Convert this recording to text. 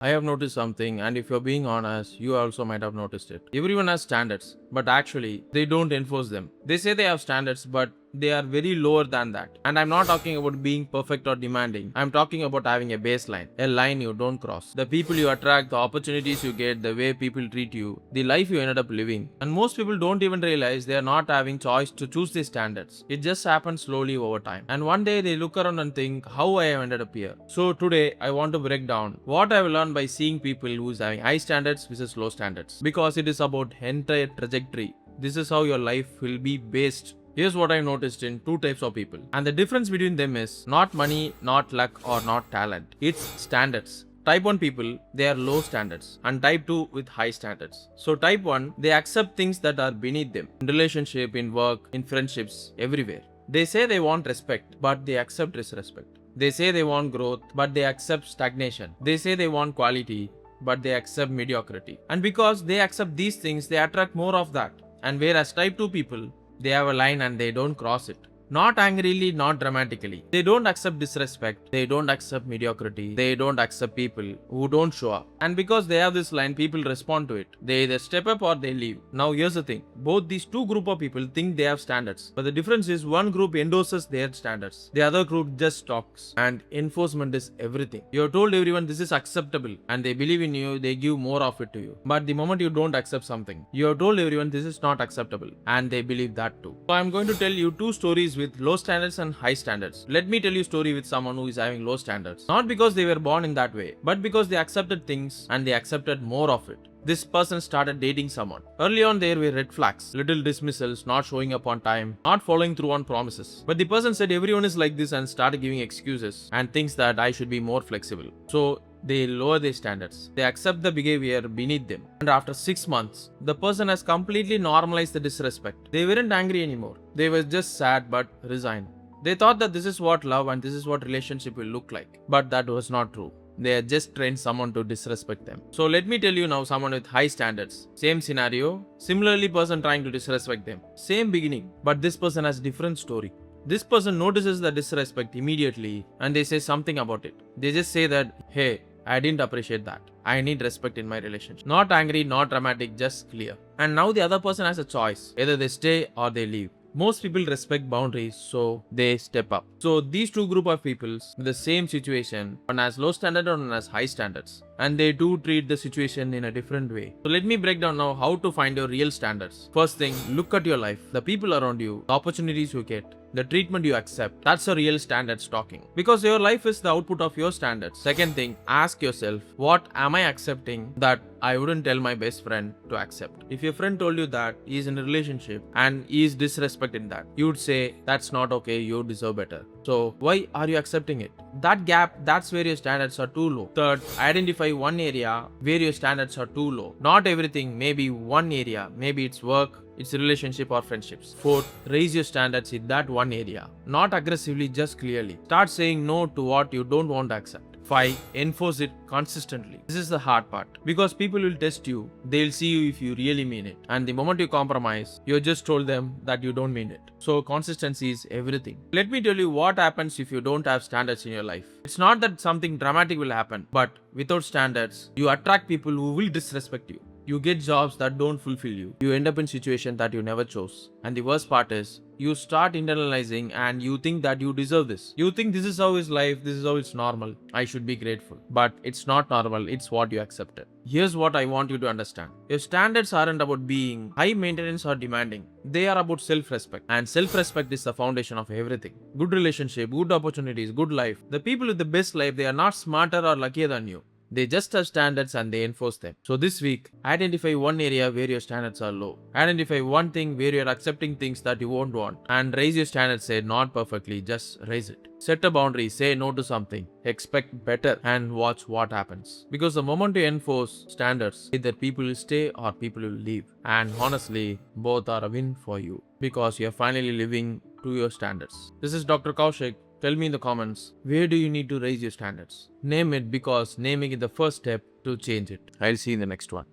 I have noticed something, and if you're being honest, you also might have noticed it. Everyone has standards, but actually, they don't enforce them. They say they have standards, but they are very lower than that. And I'm not talking about being perfect or demanding. I'm talking about having a baseline, a line you don't cross. The people you attract, the opportunities you get, the way people treat you, the life you ended up living. And most people don't even realize they are not having choice to choose these standards. It just happens slowly over time. And one day they look around and think, how I have ended up here. So today I want to break down what I've learned by seeing people who's having high standards versus low standards. Because it is about entire trajectory. This is how your life will be based. Here's what I noticed in two types of people. And the difference between them is not money, not luck, or not talent. It's standards. Type 1 people, they are low standards, and type 2 with high standards. So type 1, they accept things that are beneath them. In relationship, in work, in friendships, everywhere. They say they want respect, but they accept disrespect. They say they want growth, but they accept stagnation. They say they want quality, but they accept mediocrity. And because they accept these things, they attract more of that. And whereas type 2 people, they have a line and they don't cross it. Not angrily, not dramatically. They don't accept disrespect. They don't accept mediocrity. They don't accept people who don't show up. And because they have this line, people respond to it. They either step up or they leave. Now here's the thing. Both these two group of people think they have standards. But the difference is one group endorses their standards. The other group just talks. And enforcement is everything. You have told everyone this is acceptable and they believe in you, they give more of it to you. But the moment you don't accept something, you have told everyone this is not acceptable and they believe that too. So I'm going to tell you two stories with low standards and high standards. Let me tell you a story with someone who is having low standards. Not because they were born in that way, but because they accepted things and they accepted more of it. This person started dating someone. Early on there were red flags, little dismissals, not showing up on time, not following through on promises. But the person said everyone is like this and started giving excuses and thinks that I should be more flexible. So they lower their standards. They accept the behavior beneath them. And after 6 months, the person has completely normalized the disrespect. They weren't angry anymore. They were just sad but resigned. They thought that this is what love and this is what relationship will look like. But that was not true. They had just trained someone to disrespect them. So let me tell you now someone with high standards. Same scenario, similarly person trying to disrespect them. Same beginning, but this person has different story. This person notices the disrespect immediately and they say something about it. They just say that, hey, I didn't appreciate that. I need respect in my relationship. Not angry, not dramatic, just clear. And now the other person has a choice. Either they stay or they leave. Most people respect boundaries, so they step up. So these two group of peoples with the same situation, one has low standard and one has high standards. And they do treat the situation in a different way. So let me break down now how to find your real standards. First thing, look at your life, the people around you, the opportunities you get, the treatment you accept. That's a real standards talking. Because your life is the output of your standards. Second thing, ask yourself, what am I accepting that I wouldn't tell my best friend to accept? If your friend told you that he is in a relationship and he is disrespecting that, you would say, that's not okay, you deserve better. So why are you accepting it? That gap, that's where your standards are too low. Third, identify one area where your standards are too low. Not everything, maybe one area. Maybe it's work, it's relationship or friendships. Fourth, raise your standards in that one area. Not aggressively, just clearly. Start saying no to what you don't want to accept. 5. Enforce it consistently. This is the hard part. Because people will test you. They'll see you if you really mean it. And the moment you compromise, you just told them that you don't mean it. So consistency is everything. Let me tell you what happens if you don't have standards in your life. It's not that something dramatic will happen. But without standards, you attract people who will disrespect you. You get jobs that don't fulfill you. You end up in situations that you never chose. And the worst part is, you start internalizing and you think that you deserve this. You think this is how is life, this is how it's normal. I should be grateful. But it's not normal, it's what you accepted. Here's what I want you to understand. Your standards aren't about being high maintenance or demanding. They are about self-respect. And self-respect is the foundation of everything. Good relationship, good opportunities, good life. The people with the best life, they are not smarter or luckier than you. They just have standards and they enforce them. So this week, identify one area where your standards are low. Identify one thing where you're accepting things that you won't want. And raise your standards, say not perfectly, just raise it. Set a boundary, say no to something. Expect better and watch what happens. Because the moment you enforce standards, either people will stay or people will leave. And honestly, both are a win for you. Because you're finally living to your standards. This is Dr. Kaushik. Tell me in the comments, where do you need to raise your standards? Name it because naming is the first step to change it. I'll see you in the next one.